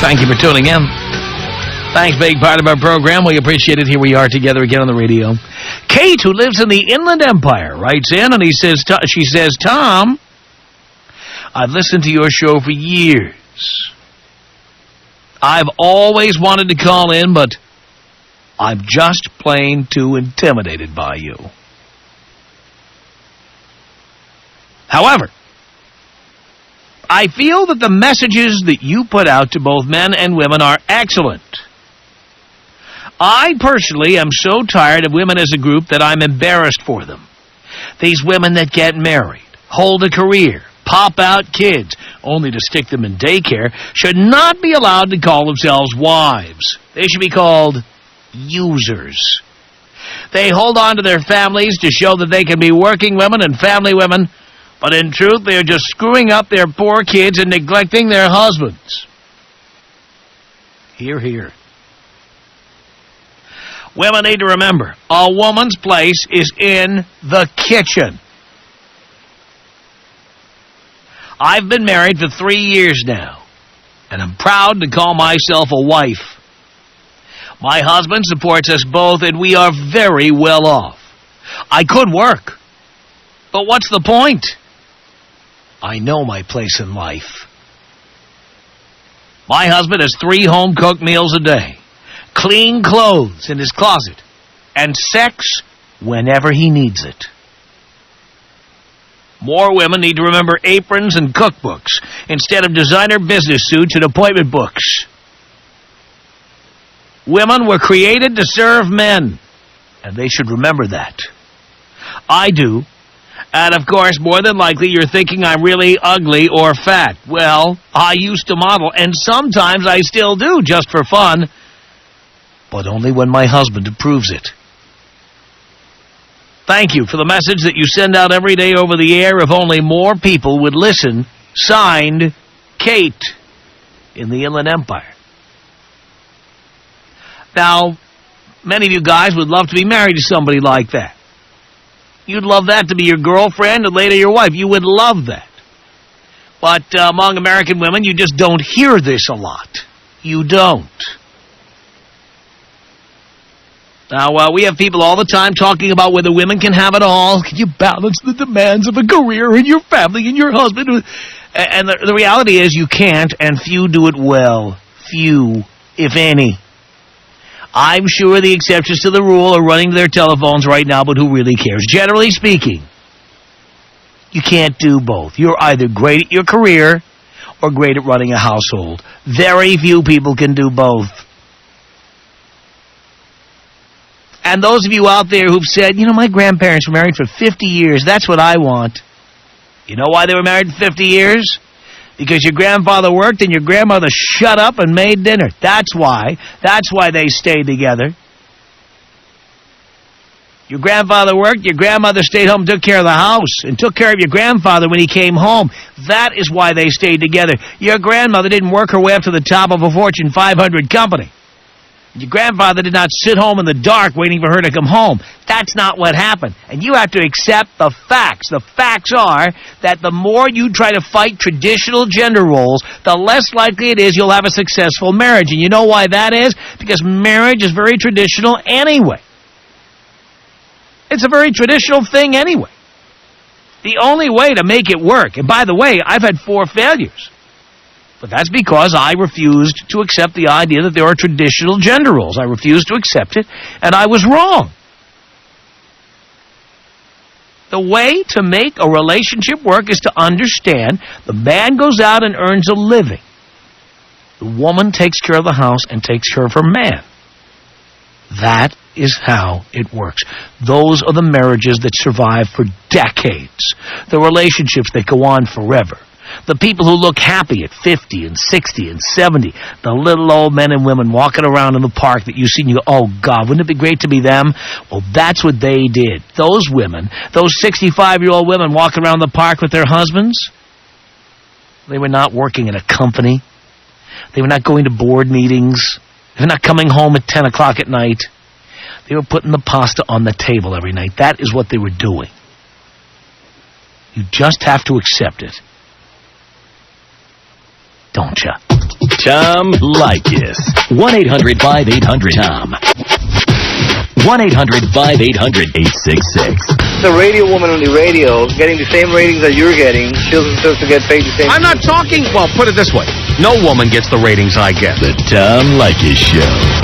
Thank you for tuning in. Thanks, big part of our program. We appreciate it. Here we are together again on the radio. Kate, who lives in the Inland Empire, writes in and she says, Tom, I've listened to your show for years. I've always wanted to call in, but I'm just plain too intimidated by you. However, I feel that the messages that you put out to both men and women are excellent. I personally am so tired of women as a group that I'm embarrassed for them. These women that get married, hold a career, pop out kids, only to stick them in daycare, should not be allowed to call themselves wives. They should be called users. They hold on to their families to show that they can be working women and family women, but in truth, they are just screwing up their poor kids and neglecting their husbands. Hear, hear. Women need to remember, a woman's place is in the kitchen. I've been married for 3 years now, and I'm proud to call myself a wife. My husband supports us both, and we are very well off. I could work, but what's the point? I know my place in life. My husband has 3 home-cooked meals a day, clean clothes in his closet, and sex whenever he needs it. More women need to remember aprons and cookbooks instead of designer business suits and appointment books. Women were created to serve men, and they should remember that. I do. And, of course, more than likely, you're thinking I'm really ugly or fat. Well, I used to model, and sometimes I still do, just for fun. But only when my husband approves it. Thank you for the message that you send out every day over the air. If only more people would listen. Signed, Kate, in the Inland Empire. Now, many of you guys would love to be married to somebody like that. You'd love that to be your girlfriend and later your wife. You would love that. But among American women, you just don't hear this a lot. You don't. Now, we have people all the time talking about whether women can have it all. Can you balance the demands of a career and your family and your husband? And the reality is you can't, and few do it well. Few, if any. I'm sure the exceptions to the rule are running to their telephones right now, but who really cares? Generally speaking, you can't do both. You're either great at your career or great at running a household. Very few people can do both. And those of you out there who've said, you know, my grandparents were married for 50 years, that's what I want. You know why they were married for 50 years? Because your grandfather worked and your grandmother shut up and made dinner. That's why. That's why they stayed together. Your grandfather worked, your grandmother stayed home and took care of the house and took care of your grandfather when he came home. That is why they stayed together. Your grandmother didn't work her way up to the top of a Fortune 500 company. Your grandfather did not sit home in the dark waiting for her to come home. That's not what happened. And you have to accept the facts. The facts are that the more you try to fight traditional gender roles, the less likely it is you'll have a successful marriage. And you know why that is? Because marriage is very traditional anyway. It's a very traditional thing anyway. The only way to make it work, and by the way, I've had 4 failures. But that's because I refused to accept the idea that there are traditional gender roles. I refused to accept it, and I was wrong. The way to make a relationship work is to understand the man goes out and earns a living. The woman takes care of the house and takes care of her man. That is how it works. Those are the marriages that survive for decades. The relationships that go on forever. The people who look happy at 50 and 60 and 70. The little old men and women walking around in the park that you see and you go, oh, God, wouldn't it be great to be them? Well, that's what they did. Those women, those 65-year-old women walking around the park with their husbands, they were not working in a company. They were not going to board meetings. They were not coming home at 10 o'clock at night. They were putting the pasta on the table every night. That is what they were doing. You just have to accept it. Don't you? Tom Leykis. 1-800-5800-TOM. 1-800-5800-866. The radio woman on the radio getting the same ratings that you're getting, she'll supposed to get paid the same. I'm not talking, well, put it this way. No woman gets the ratings I get. The Tom Leykis Show.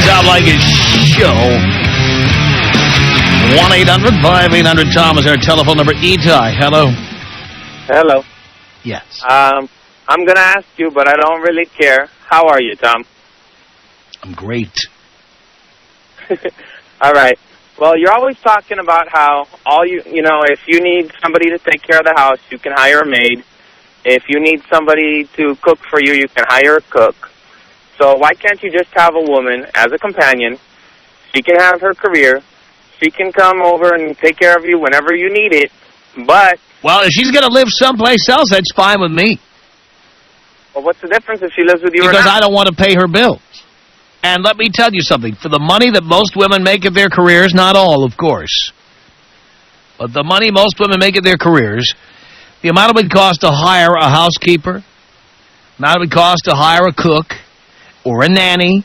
Tom Leykis Show. 1-800-5800-TOM is our telephone number. Etai, hello. Hello. Yes. I'm going to ask you, but I don't really care. How are you, Tom? I'm great. All right. Well, you're always talking about how if you need somebody to take care of the house, you can hire a maid. If you need somebody to cook for you, you can hire a cook. So why can't you just have a woman as a companion? She can have her career. She can come over and take care of you whenever you need it. But... Well, if she's going to live someplace else, that's fine with me. Well, what's the difference if she lives with you or not? Because I don't want to pay her bills. And let me tell you something. For the money that most women make at their careers, not all, of course, but the money most women make at their careers, the amount it would cost to hire a housekeeper, the amount it would cost to hire a cook or a nanny,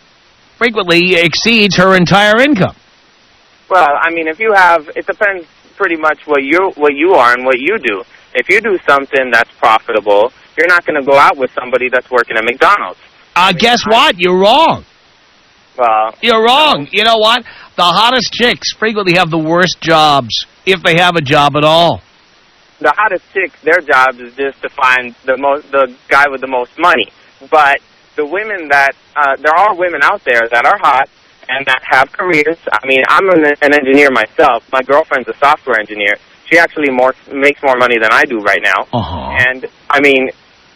frequently exceeds her entire income. Well, I mean, if you have, it depends pretty much what you are and what you do. If you do something that's profitable, you're not going to go out with somebody that's working at McDonald's. Guess what? You're wrong. Well, you're wrong. You know what? The hottest chicks frequently have the worst jobs, if they have a job at all. The hottest chicks, their job is just to find the guy with the most money. But the women that, there are women out there that are hot and that have careers. I mean, I'm an engineer myself. My girlfriend's a software engineer. She actually makes more money than I do right now. And, I mean,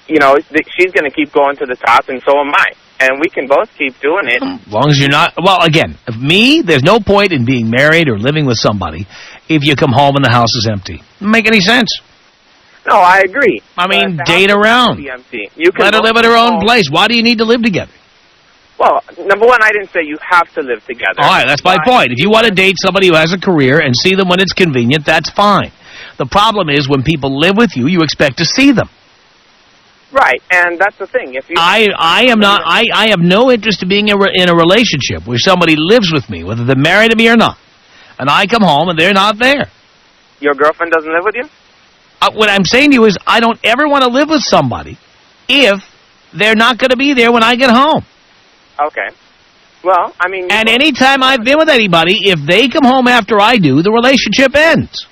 she's going to keep going to the top, and so am I. And we can both keep doing it. As long as you're not... Well, again, me, there's no point in being married or living with somebody if you come home and the house is empty. Doesn't make any sense. No, I agree. I mean, date around. You can let her live at her own place. Why do you need to live together? Well, number one, I didn't say you have to live together. All right, that's my point. If you want to date somebody who has a career and see them when it's convenient, that's fine. The problem is when people live with you, you expect to see them. Right, and that's the thing. If you, I have no interest in being in a relationship where somebody lives with me, whether they're married to me or not, and I come home and they're not there. Your girlfriend doesn't live with you? What I'm saying to you is I don't ever want to live with somebody if they're not going to be there when I get home. Okay. Well, I mean... And any time I've been with anybody, if they come home after I do, the relationship ends.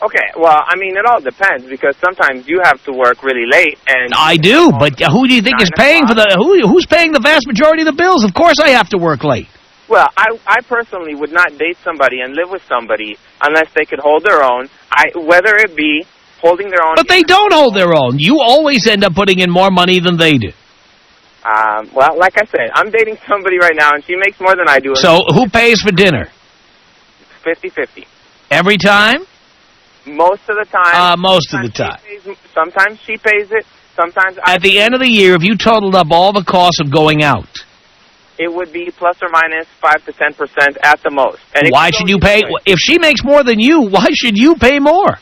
Okay, well, I mean, it all depends, because sometimes you have to work really late, and... I do, but who do you think is paying for the... Who's paying the vast majority of the bills? Of course I have to work late. Well, I personally would not date somebody and live with somebody unless they could hold their own, whether it be holding their own... But they don't hold their own. You always end up putting in more money than they do. Well, like I said, I'm dating somebody right now, and she makes more than I do. So who pays for dinner? 50-50. Every time? Most of the time. Most of the time. Sometimes she pays it. Sometimes At the end of the year, if you totaled up all the costs of going out, it would be plus or minus 5 to 10% at the most. And why should you pay? If she makes more than you, why should you pay more?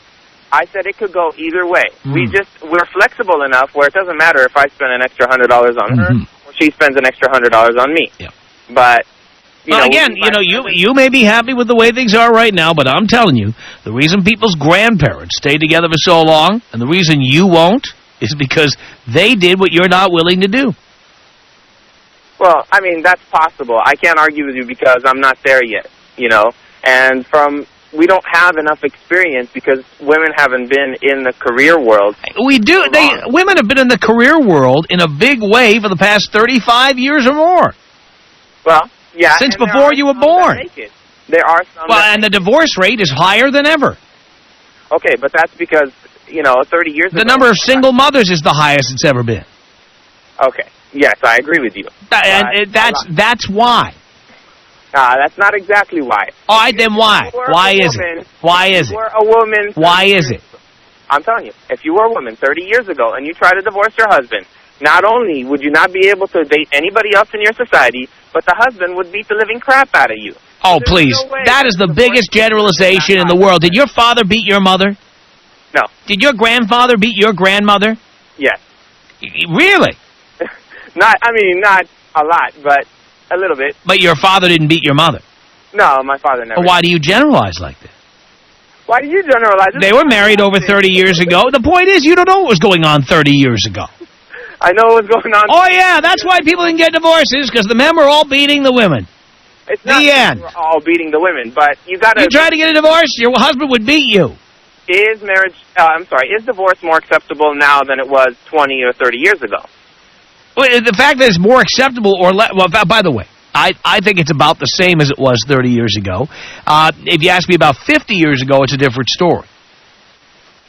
I said it could go either way. We're flexible enough where it doesn't matter if I spend an extra $100 on her or she spends an extra $100 on me. Yeah. But you may be happy with the way things are right now, but I'm telling you, the reason people's grandparents stayed together for so long and the reason you won't is because they did what you're not willing to do. Well, I mean, that's possible. I can't argue with you because I'm not there yet, and we don't have enough experience because women haven't been in the career world. We do. Women have been in the career world in a big way for the past 35 years or more. Well, yeah. Since before you were born. There are some. Well, and the divorce rate is higher than ever. Okay, but that's because, 30 years ago. The number of single mothers is the highest it's ever been. Okay. Yes, I agree with you. And that's why. That's not exactly why. All right, then why? Why is it? Why is it? A woman. Why is it? I'm telling you, if you were a woman 30 years ago and you try to divorce your husband, not only would you not be able to date anybody else in your society, but the husband would beat the living crap out of you. Oh, There's please. no way That is the biggest generalization in the world. Did your father beat your mother? No. Did your grandfather beat your grandmother? Yes. Really? Not a lot, but a little bit. But your father didn't beat your mother? No, my father never. Well, why do you generalize like that? Why do you generalize? They were married over 30 years ago. The point is, you don't know what was going on 30 years ago. I know what's going on. Oh, yeah, that's why people didn't get divorces, because the men were all beating the women. It's not the end. We're all beating the women, but you got to... You try to get a divorce, your husband would beat you. Is divorce more acceptable now than it was 20 or 30 years ago? Well, the fact that it's more acceptable or less... Well, by the way, I think it's about the same as it was 30 years ago. If you ask me about 50 years ago, it's a different story.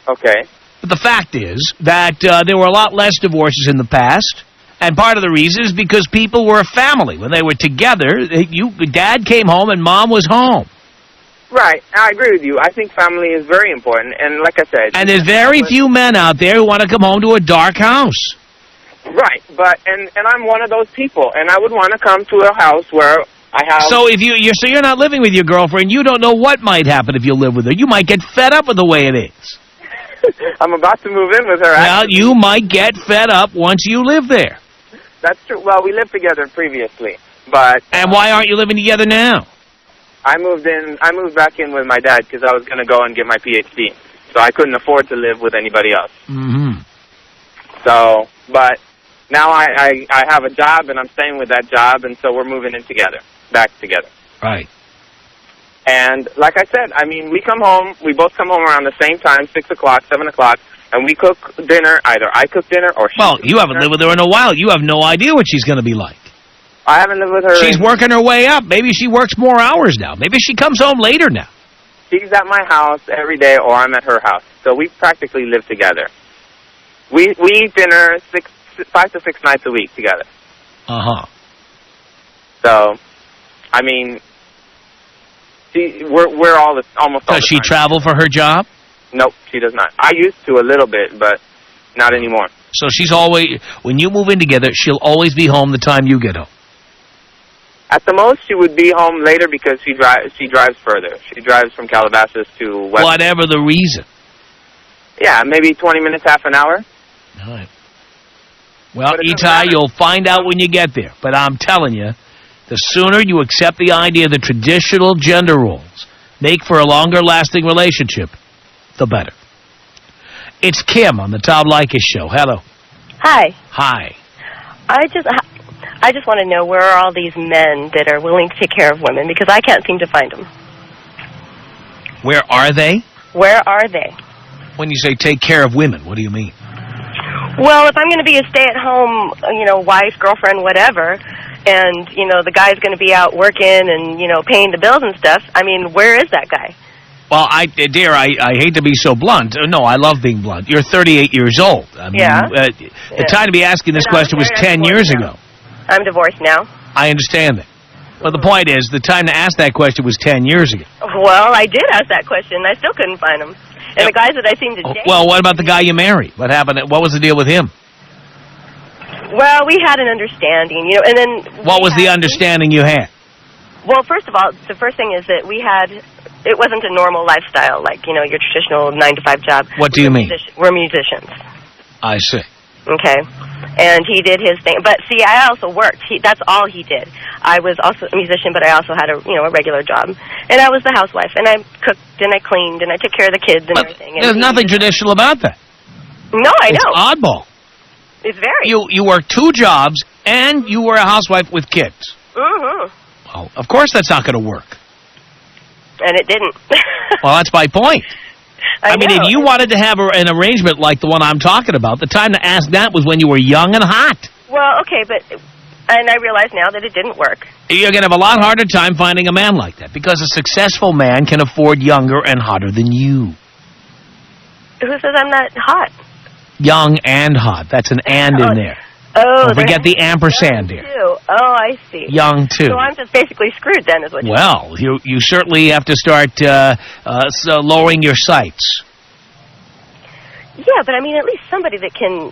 Okay. But the fact is that there were a lot less divorces in the past, and part of the reason is because people were a family. When they were together, Dad came home and Mom was home. Right. I agree with you. I think family is very important, and like I said... And there's very few men out there who want to come home to a dark house. Right, but and I'm one of those people, and I would want to come to a house where I have... So if you're not living with your girlfriend, you don't know what might happen if you live with her. You might get fed up with the way it is. I'm about to move in with her. Well, actually. you might get fed up once you live there. That's true. Well, we lived together previously, but... And why aren't you living together now? I moved back in with my dad because I was going to go and get my PhD, so I couldn't afford to live with anybody else. Mm-hmm. So, but now I have a job, and I'm staying with that job, and so we're moving in together, back together. Right. And like I said, I mean, we both come home around the same time, 6 o'clock, 7 o'clock, and we cook dinner. Either I cook dinner or she Well, you haven't lived with her in a while. You have no idea what she's going to be like. I haven't lived with her. She's working her way up. Maybe she works more hours now. Maybe she comes home later now. She's at my house every day, or I'm at her house. So we practically live together. We eat dinner 5 to 6 nights a week together. Uh-huh. So, I mean, we're almost all the time. Does she travel for her job? Nope, she does not. I used to a little bit, but not anymore. So she's always, when you move in together, she'll always be home the time you get home. At the most, she would be home later because she drives further. She drives from Calabasas to West. Whatever the reason. Yeah, maybe 20 minutes, half an hour. All right. Well, Itai, you'll find out when you get there. But I'm telling you, the sooner you accept the idea that traditional gender roles make for a longer-lasting relationship, the better. It's Kim on the Tom Leykis Show. Hello. Hi. Hi. I just want to know, where are all these men that are willing to take care of women? Because I can't seem to find them. Where are they? Where are they? When you say take care of women, what do you mean? Well, if I'm going to be a stay-at-home, wife, girlfriend, whatever, and, the guy's going to be out working and, paying the bills and stuff, I mean, where is that guy? Well, dear, I hate to be so blunt. No, I love being blunt. You're 38 years old. I mean, yeah. The time to be asking this question was 10 years ago. I'm divorced now. I understand that. But the point is, the time to ask that question was 10 years ago. Well, I did ask that question. I still couldn't find him. And the guys that I seem to date... Well, what about the guy you married? What happened? What was the deal with him? Well, we had an understanding, and then... What was the understanding you had? Well, first of all, the first thing is that it wasn't a normal lifestyle, like, your traditional 9-to-5 job. What do you mean? We're musicians. I see. Okay. And he did his thing. But, see, I also worked. That's all he did. I was also a musician, but I also had a regular job. And I was the housewife. And I cooked, and I cleaned, and I took care of the kids and everything. There's nothing traditional about that. No, I know. It's oddball. It's very. You worked 2 jobs, and you were a housewife with kids. Mm-hmm. Well, of course that's not going to work. And it didn't. Well, that's my point. I mean, if you wanted to have an arrangement like the one I'm talking about, the time to ask that was when you were young and hot. Well, okay, and I realize now that it didn't work. You're going to have a lot harder time finding a man like that, because a successful man can afford younger and hotter than you. Who says I'm not hot? Young and hot. That's an and in there. Oh, don't forget the ampersand here. Oh, I see. Young, too. So I'm just basically screwed then, is what you're saying. Well, you certainly have to start lowering your sights. Yeah, but I mean, at least somebody that can,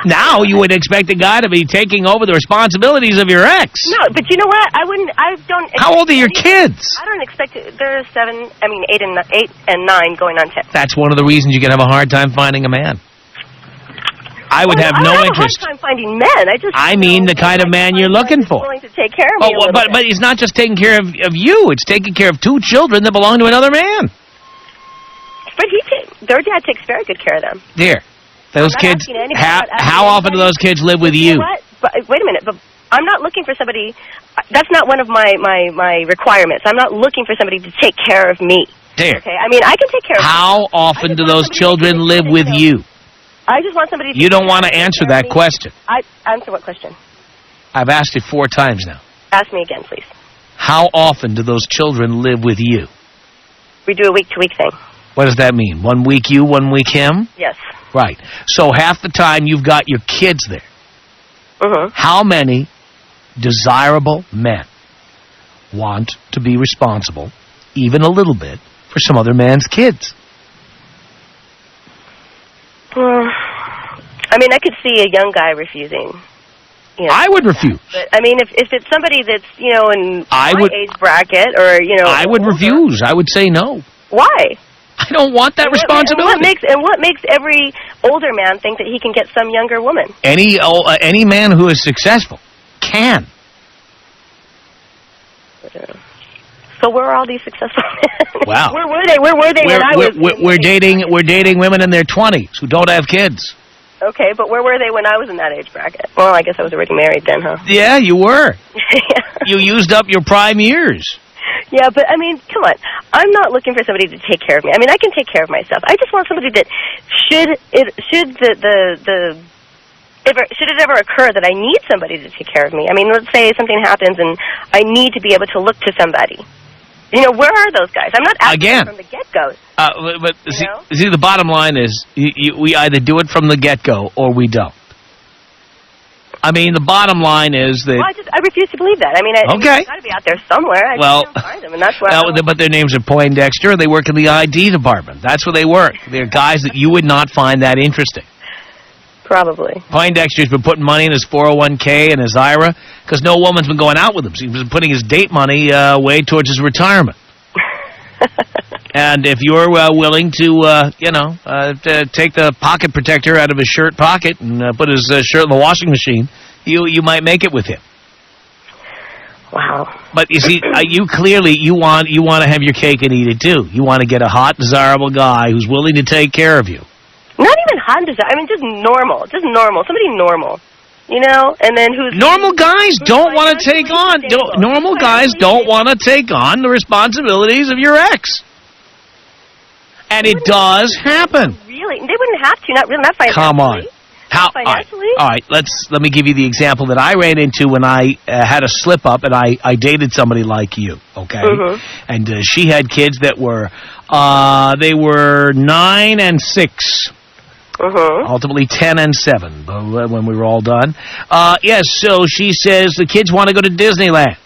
Now you would expect a guy to be taking over the responsibilities of your ex. No, but you know what? I don't. How old are your kids? I don't expect it. They're 8 and 9 going on 10. That's one of the reasons you can have a hard time finding a man. I would have no interest. I don't have a hard time finding men. I mean the kind of man you're looking for. Willing to take care of me but he's not just taking care of you. It's taking care of 2 children that belong to another man. But their dad takes very good care of them. Dear, those kids, how often do those kids live with you? You know what? But, wait a minute, but I'm not looking for somebody, that's not one of my requirements. I'm not looking for somebody to take care of me. Dear. Okay, I mean, I can take care of How often do those children live with you? I just want somebody to You don't want to answer that question. Answer what question? I've asked it 4 times now. Ask me again, please. How often do those children live with you? We do a week-to-week thing. What does that mean? 1 week you, 1 week him? Yes. Right. So half the time you've got your kids there. How many desirable men want to be responsible, even a little bit, for some other man's kids? I mean, I could see a young guy refusing. You know, I would refuse. But, I mean, if it's somebody that's, in my age bracket or, I would refuse. I would say no. Why? I don't want that responsibility. What makes every older man think that he can get some younger woman? Any man who is successful can. So where are all these successful men? Wow. Where were they when I was... We're dating women in their 20s who don't have kids. Okay, but where were they when I was in that age bracket? Well, I guess I was already married then, huh? Yeah, you were. Yeah. You used up your prime years. Yeah, but, I mean, come on. I'm not looking for somebody to take care of me. I mean, I can take care of myself. I just want somebody that should it ever occur that I need somebody to take care of me. I mean, let's say something happens and I need to be able to look to somebody. Where are those guys? I'm not asking from the get-go. But see, the bottom line is we either do it from the get-go or we don't. I mean, the bottom line is that... Well, I refuse to believe that. I mean, they've got to be out there somewhere. I just can't find them, and that's why... But their names are Poindexter. They work in the ID department. That's where they work. They're guys that you would not find that interesting. Probably. Poindexter's been putting money in his 401k and his IRA because no woman's been going out with him. So he's been putting his date money way towards his retirement. And if you're willing to, to take the pocket protector out of his shirt pocket and put his shirt in the washing machine, you might make it with him. Wow. But you see, you clearly want to have your cake and eat it too. You want to get a hot, desirable guy who's willing to take care of you. Not even hot and desirable. I mean, just normal. Somebody normal. And then who's... Normal guys don't want to take on... Normal guys don't want to take on the responsibilities of your ex. And it does happen. Really? They wouldn't have to. Not financially. Come on. How? Financially? All right. Let me give you the example that I ran into when I had a slip-up and I dated somebody like you, okay? And she had kids that were... they were 9 and 6. Ultimately 10 and 7 when we were all done. Yes, so she says the kids want to go to Disneyland.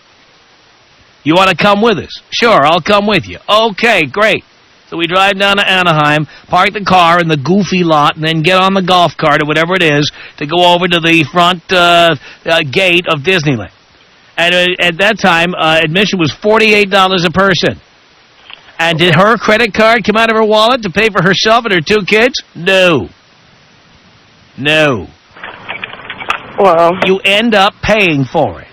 You want to come with us? Sure, I'll come with you. Okay, great. So we drive down to Anaheim, park the car in the goofy lot, and then get on the golf cart or whatever it is to go over to the front gate of Disneyland. And at that time, admission was $48 a person. And did her credit card come out of her wallet to pay for herself and her 2 kids? No. Well, you end up paying for it.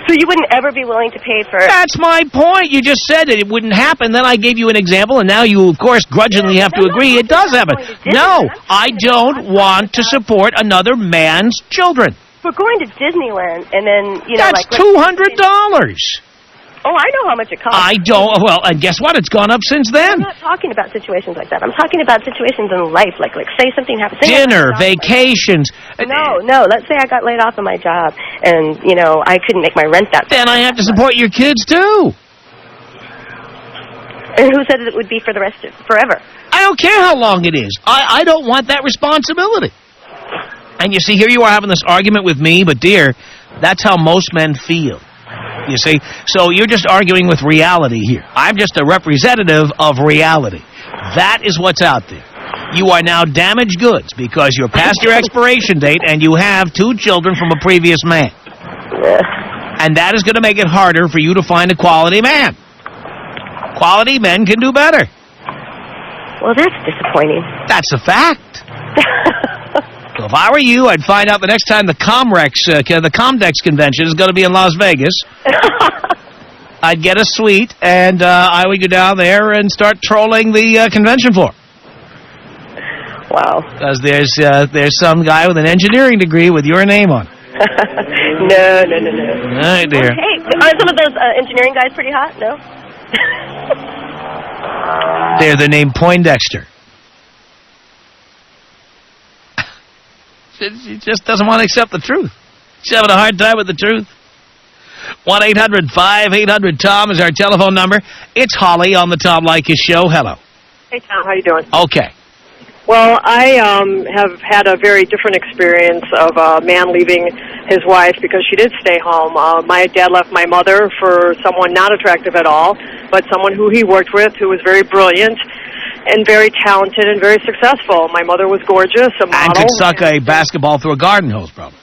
So you wouldn't ever be willing to pay for it? That's my point. You just said it wouldn't happen. Then I gave you an example, and now you, of course, grudgingly have to agree it does happen. No, I don't want to support another man's children. We're going to Disneyland, and then, That's $200. Oh, I know how much it costs. I don't. Well, and guess what? It's gone up since then. I'm not talking about situations like that. I'm talking about situations in life, like say something happens. Dinner, vacations. No. Let's say I got laid off of my job, and I couldn't make my rent that. Then I have to support your kids too. And who said it would be for the rest of forever? I don't care how long it is. I don't want that responsibility. And you see, here you are having this argument with me, but dear, that's how most men feel. You see? So you're just arguing with reality here. I'm just a representative of reality. That is what's out there. You are now damaged goods because you're past your expiration date and you have 2 children from a previous man. And that is going to make it harder for you to find a quality man. Quality men can do better. Well, that's disappointing. That's a fact. So if I were you, I'd find out the next time the Comdex convention is going to be in Las Vegas. I'd get a suite, and I would go down there and start trolling the convention floor. Wow. Because there's some guy with an engineering degree with your name on it. No. All right, dear. Hey, are some of those engineering guys pretty hot? No? They're named Poindexter. She just doesn't want to accept the truth. She's having a hard time with the truth. 1-800-5800-TOM is our telephone number. It's Holly on the Tom Leykis Show. Hello. Hey, Tom. How you doing? Okay. Well, I have had a very different experience of a man leaving his wife because she did stay home. My dad left my mother for someone not attractive at all, but someone who he worked with who was very brilliant and very talented and very successful. My mother was gorgeous, a model. And could suck a basketball through a garden hose, probably.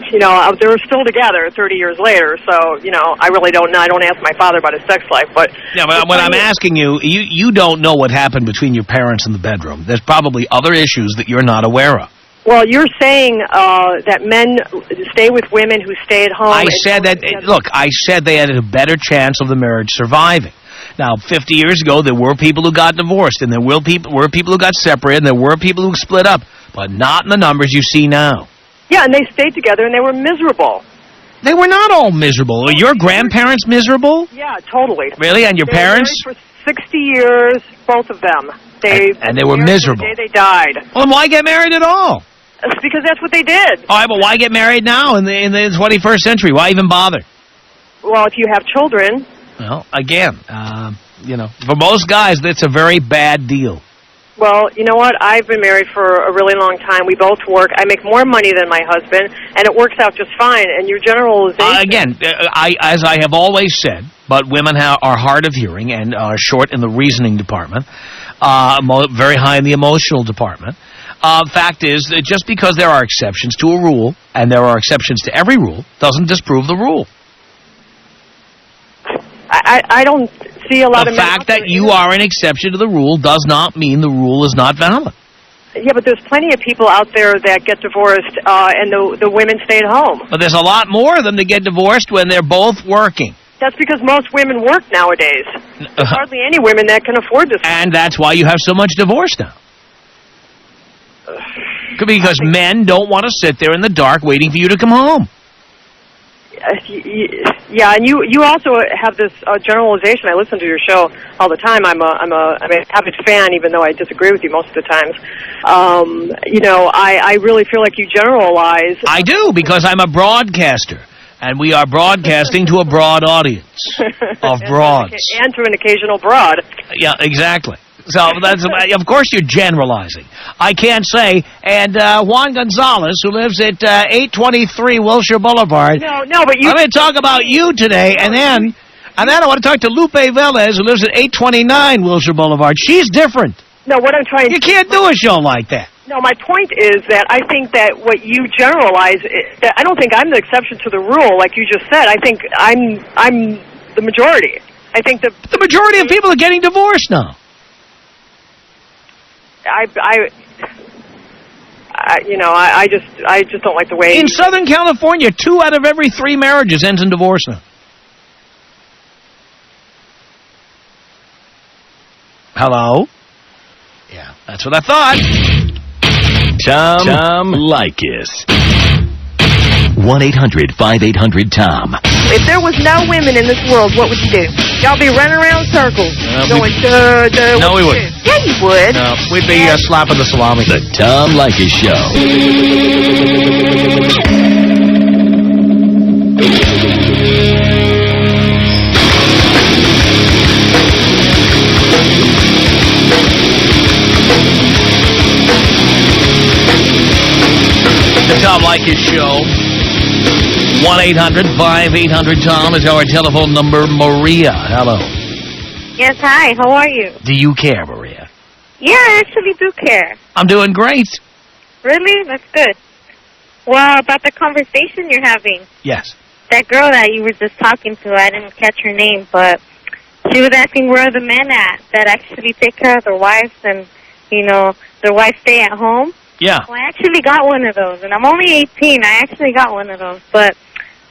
You know, they were still together 30 years later, so, you know, I really don't know. I don't ask my father about his sex life, but... Yeah, but when I'm asking you, you don't know what happened between your parents in the bedroom. There's probably other issues that you're not aware of. Well, you're saying that men stay with women who stay at home... I said they had a better chance of the marriage surviving. Now, 50 years ago, there were people who got divorced, and there were people who got separated, and there were people who split up, but not in the numbers you see now. Yeah, and they stayed together, and they were miserable. They were not all miserable. Were your grandparents miserable? Yeah, totally. Really? And your parents? They were married for 60 years, both of them. And they were miserable. The day they died. Well, then why get married at all? Because that's what they did. All right, but why get married now in the 21st century? Why even bother? Well, if you have children... Well, again, you know, for most guys, that's a very bad deal. Well, you know what? I've been married for a really long time. We both work. I make more money than my husband, and it works out just fine. And your generalization... Again, as I have always said, but women are hard of hearing and are short in the reasoning department, very high in the emotional department. Fact is that just because there are exceptions to a rule, and there are exceptions to every rule, doesn't disprove the rule. I don't see a lot of... The fact that you are an exception to the rule does not mean the rule is not valid. Yeah, but there's plenty of people out there that get divorced and the women stay at home. But there's a lot more of them that get divorced when they're both working. That's because most women work nowadays. There's hardly any women that can afford this. And that's why you have so much divorce now. Could be because men don't want to sit there in the dark waiting for you to come home. Yeah, and you also have this generalization. I listen to your show all the time. I'm a avid fan, even though I disagree with you most of the times. You know, I really feel like you generalize. I do, because I'm a broadcaster, and we are broadcasting to a broad audience of broads. And to an occasional broad. Yeah, exactly. So that's, of course you're generalizing. I can't say, and Juan Gonzalez, who lives at 823 Wilshire Boulevard. No, but you... I'm going to talk about you today, and then I want to talk to Lupe Velez, who lives at 829 Wilshire Boulevard. She's different. No, what I'm trying... You can't do a show like that. No, my point is that I think that what you generalize, that I don't think I'm the exception to the rule, like you just said. I think I'm the majority. I think the majority of people are getting divorced now. I just don't like the way... In Southern California, 2 out of every 3 marriages ends in divorce now. Hello? Yeah, that's what I thought. Tom Leykis. 1-800-5800-TOM. If there was no women in this world, what would you do? Y'all be running around circles. Going, no, we wouldn't. Yeah, you would. No, we'd be slapping the salami. The Tom Leykis Show. The Tom Leykis Show. 1-800-5800-TOM is our telephone number. Maria, hello. Yes, hi. How are you? Do you care, Maria? Yeah, I actually do care. I'm doing great. Really? That's good. Well, about the conversation you're having, Yes. that girl that you were just talking to, I didn't catch her name, but she was asking where are the men at that actually take care of their wives and, you know, their wives stay at home. Yeah. Well, I actually got one of those, and I'm only 18. I actually got one of those, but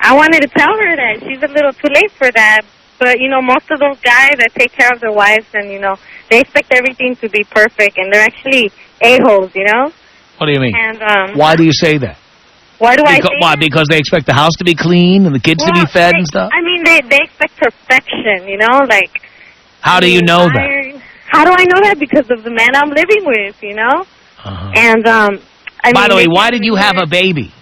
I wanted to tell her that she's a little too late for that. But, you know, most of those guys that take care of their wives and, you know, they expect everything to be perfect, and they're actually a-holes, you know? What do you mean? And why do you say that? Why do I say Why? that? Because they expect the house to be clean and the kids to be fed and stuff? I mean, they expect perfection, you know? Like, how do you know that? How do I know that? Because of the man I'm living with, you know? Uh-huh. And, By the way, why did you have a baby?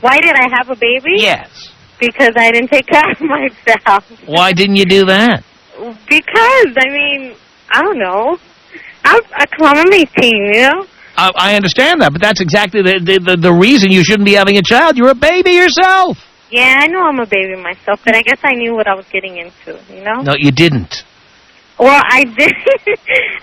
Why did I have a baby? Yes. Because I didn't take care of myself. Why didn't you do that? Because, I mean, I don't know. I'm 18, you know? I understand that, but that's exactly the reason you shouldn't be having a child. You're a baby yourself. Yeah, I know I'm a baby myself, but I guess I knew what I was getting into, you know? No, you didn't. Well, I did.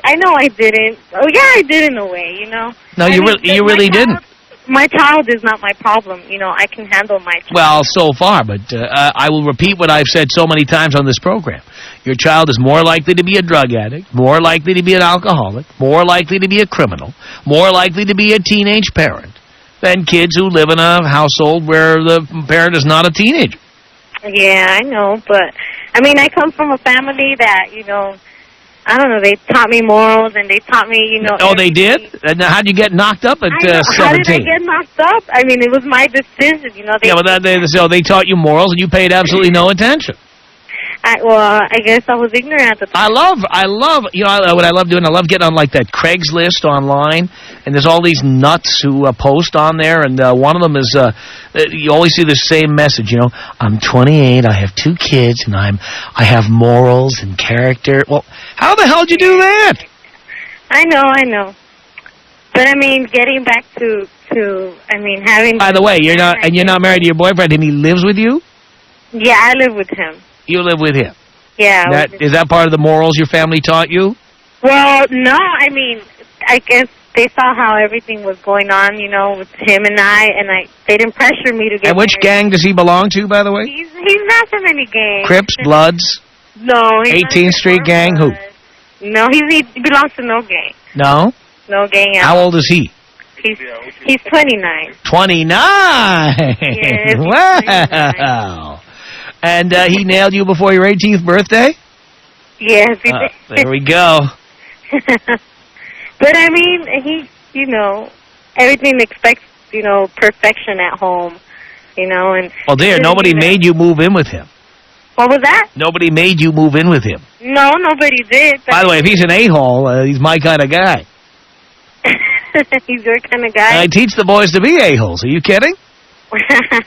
I know I didn't. Oh, yeah, I did in a way, you know? No, you really didn't. My child is not my problem. You know, I can handle my child. Well, so far, but I will repeat what I've said so many times on this program. Your child is more likely to be a drug addict, more likely to be an alcoholic, more likely to be a criminal, more likely to be a teenage parent than kids who live in a household where the parent is not a teenager. Yeah, I know, but, I mean, I come from a family that, you know, I don't know, they taught me morals and they taught me, you know... Oh, they did? And how'd you get knocked up at 17? How did I get knocked up? I mean, it was my decision, you know. So they taught you morals and you paid absolutely no attention. I guess I was ignorant at the time. I love, you know, what I love doing, I love getting on, like, that Craigslist online, and there's all these nuts who post on there, and one of them is, you always see the same message, you know, I'm 28, I have 2 kids, and I have morals and character. Well, how the hell did you do that? I know. But, I mean, getting back to I mean, having... By the way, you're not married to your boyfriend, and he lives with you? Yeah, I live with him. You live with him? Yeah. Is that part of the morals your family taught you? Well, no, I mean, I guess they saw how everything was going on, you know, with him and they didn't pressure me to get And which married. gang does he belong to, by the way? He's not from any gang. Crips, Bloods? No. 18th Street gang? Who? No, he belongs to no gang. No? No gang at How all. old is he? He's 29. 29? Yes, Wow. 29. And he nailed you before your 18th birthday? Yes, he did. There we go. But, I mean, he, you know, everything expects, you know, perfection at home, you know. And Well, dear, nobody made you move in with him. What was that? Nobody made you move in with him. No, nobody did. By the way, if he's an a-hole, he's my kind of guy. He's your kind of guy? I teach the boys to be a-holes. Are you kidding?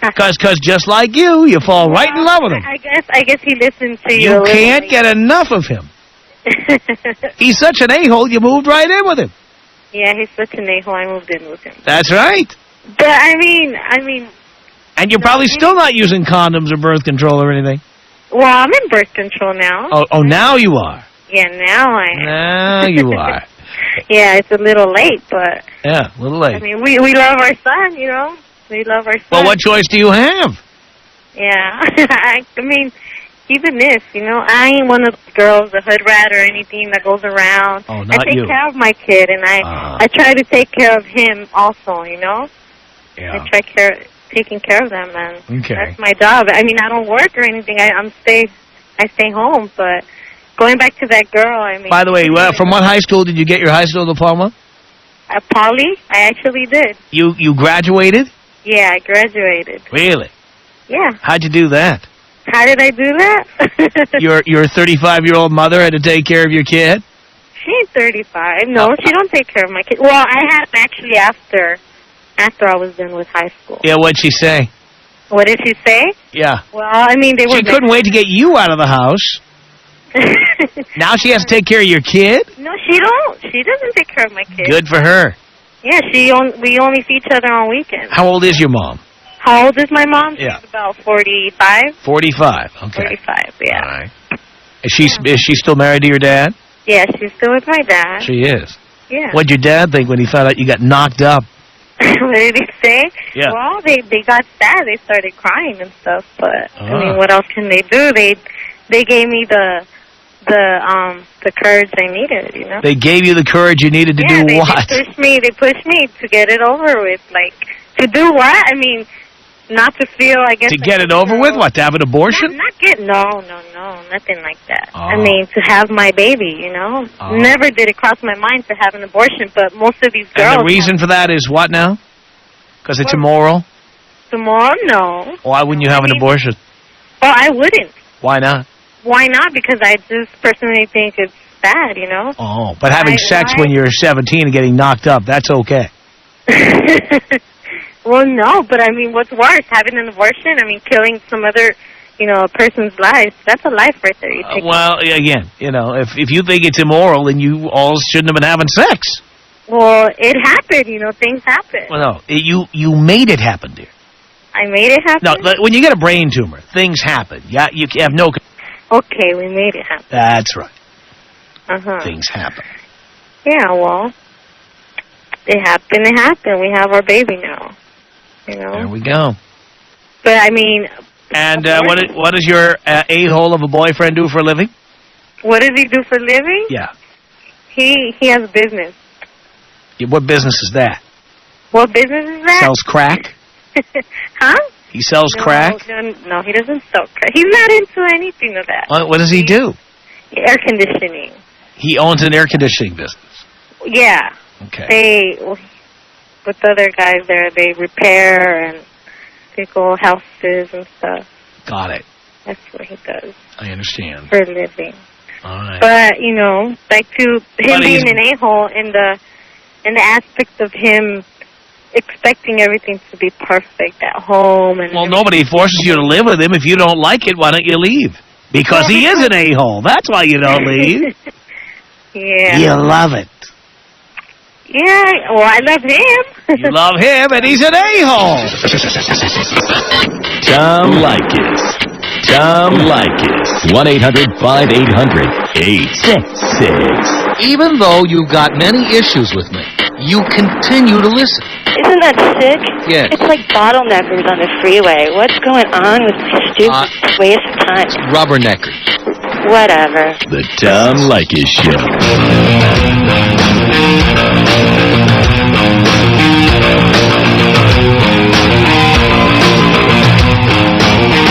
Because just like you fall right in love with him. I guess he listens to you. You can't get enough of him. He's such an a-hole, you moved right in with him. Yeah, he's such an a-hole, I moved in with him. That's right. But, I mean... And you're probably still not using condoms or birth control or anything. Well, I'm in birth control now. Oh, now you are. Yeah, now I am. Now you are. Yeah, it's a little late, but... Yeah, a little late. I mean, we love our son, you know? We love our son. Well, what choice do you have? Yeah. I mean, even if, you know, I ain't one of those girls, a hood rat or anything that goes around. Oh, not I take you. care of my kid, and I try to take care of him also, you know? Yeah. I taking care of them, and okay. That's my job. I mean, I don't work or anything. I stay home, but going back to that girl, I mean... By the way, from what high school did you get your high school diploma? Poly, I actually did. You graduated? Yeah, I graduated. Really? Yeah. How'd you do that? How did I do that? Your 35-year-old mother had to take care of your kid? She ain't 35. No, she don't take care of my kid. Well, I had actually after I was done with high school. Yeah, what'd she say? What did she say? Yeah. Well, I mean, they were... She couldn't wait to get you out of the house. Now she has to take care of your kid? No, she don't. She doesn't take care of my kid. Good for her. Yeah, we only see each other on weekends. How old is your mom? How old is my mom? Yeah. She's about 45. 45, okay. 45, yeah. All right. Is she still married to your dad? Yeah, she's still with my dad. She is. Yeah. What'd your dad think when he found out you got knocked up? What did he say? Yeah. Well, they got sad. They started crying and stuff. But I mean, Ah. what else can they do? They gave me the courage I needed. You know. They gave you the courage you needed to do what? They pushed me to get it over with. Like, to do what? I mean, not to feel, I guess. To like, get it over with? What, to have an abortion? No, nothing like that. Oh. I mean, to have my baby, you know. Oh. Never did it cross my mind to have an abortion, but most of these girls. And the reason for that is what now? Because it's immoral? Tomorrow, no. Why wouldn't you have an abortion? Well, I wouldn't. Why not? Why not? Because I just personally think it's bad, you know. Oh, but having sex when you're 17 and getting knocked up, that's okay. Well, no, but I mean, what's worse, having an abortion? I mean, killing some other, you know, a person's life. That's a life right there. You take Well, again, you know, if you think it's immoral, then you all shouldn't have been having sex. Well, it happened, you know, things happen. Well, no, you made it happen, dear. I made it happen? No, when you get a brain tumor, things happen. Yeah, you have no... Okay, we made it happen. That's right. Uh-huh. Things happen. Yeah, well, it happened. We have our baby now, you know. There we go. But, I mean... And what does your a-hole of a boyfriend do for a living? What does he do for a living? Yeah. He has business. What business is that? What business is that? Sells crack? Huh? He sells crack? No, he doesn't sell crack. He's not into anything of that. What does he do? Air conditioning. He owns an air conditioning business. Yeah. Okay. With other guys there, they repair and they go houses and stuff. Got it. That's what he does. I understand. For a living. All right. But, you know, like him being an a-hole in the aspect of him expecting everything to be perfect at home. And well, nobody forces you to live with him. If you don't like it, why don't you leave? Because he is an a-hole. That's why you don't leave. Yeah. You love it. Yeah, well, I love him. You love him, and he's an a-hole. Tom Leykis. Tom Leykis. 1-800-5800-866. Even though you've got many issues with me, you continue to listen. Isn't that sick? Yes. It's like bottleneckers on the freeway. What's going on with this stupid waste of time? Rubberneckers. Whatever. The Tom Leykis Show.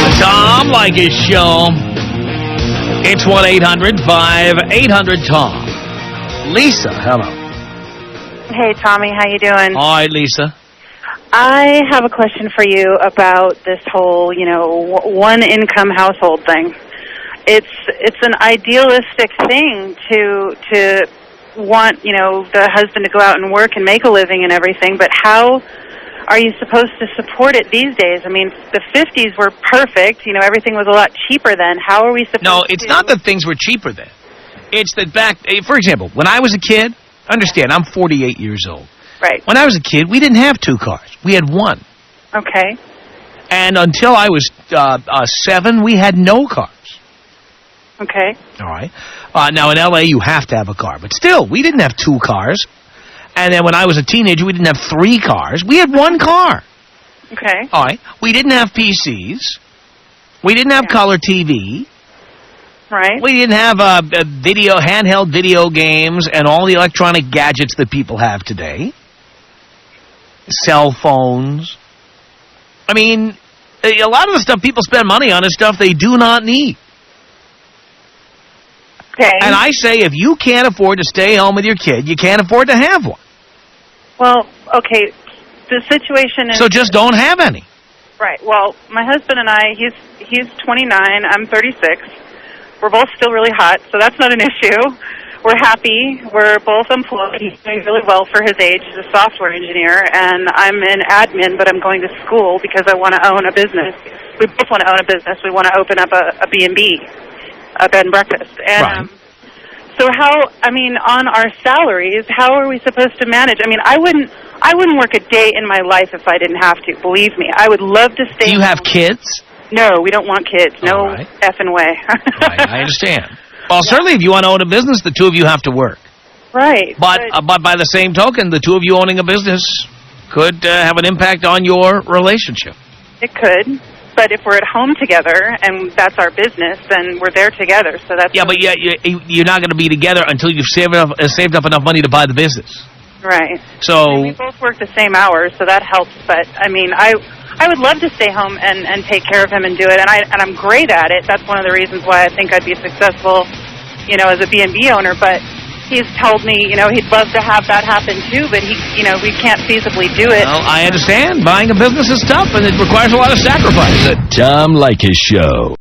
The Tom Leykis Show. It's 1-800-5800-TOM. Lisa, hello. Hey, Tommy, how you doing? All right, Lisa. I have a question for you about this whole, you know, one-income household thing. It's an idealistic thing to want, you know, the husband to go out and work and make a living and everything, but how are you supposed to support it these days? I mean, the 50s were perfect. You know, everything was a lot cheaper then. How are we supposed to... No, it's not that things were cheaper then. It's that back... For example, when I was a kid, understand, I'm 48 years old. Right. When I was a kid, we didn't have two cars. We had one. Okay. And until I was 7, we had no cars. Okay. All right. Now, in L.A., you have to have a car. But still, we didn't have two cars. And then when I was a teenager, we didn't have 3 cars. We had one car. Okay. All right. We didn't have PCs. We didn't have color TV. Right. We didn't have handheld video games and all the electronic gadgets that people have today. Cell phones. I mean, a lot of the stuff people spend money on is stuff they do not need. Okay. And I say if you can't afford to stay home with your kid, you can't afford to have one. Well, okay, the situation is... So just don't have any. Right. Well, my husband and I, he's 29, I'm 36. We're both still really hot, so that's not an issue. We're happy. We're both employed. He's doing really well for his age. He's a software engineer, and I'm in admin, but I'm going to school because I want to own a business. We both want to own a business. We want to open up a B&B, a bed and breakfast. And, right. So on our salaries, how are we supposed to manage? I mean, I wouldn't work a day in my life if I didn't have to, believe me. I would love to stay Do you home. have kids? No, we don't want kids. No right. effing way. Right, I understand. Well, certainly if you want to own a business, the two of you have to work. Right. But by the same token, the two of you owning a business could have an impact on your relationship. It could. But if we're at home together and that's our business, then we're there together. So that's but you're not going to be together until you've saved up enough money to buy the business. Right. So we both work the same hours, so that helps. But I mean, I would love to stay home and take care of him and do it, and I'm great at it. That's one of the reasons why I think I'd be successful, as a B&B owner. But he's told me, he'd love to have that happen too, but we can't feasibly do it. Well, I understand. Buying a business is tough, and it requires a lot of sacrifice. The Tom Leykis Show.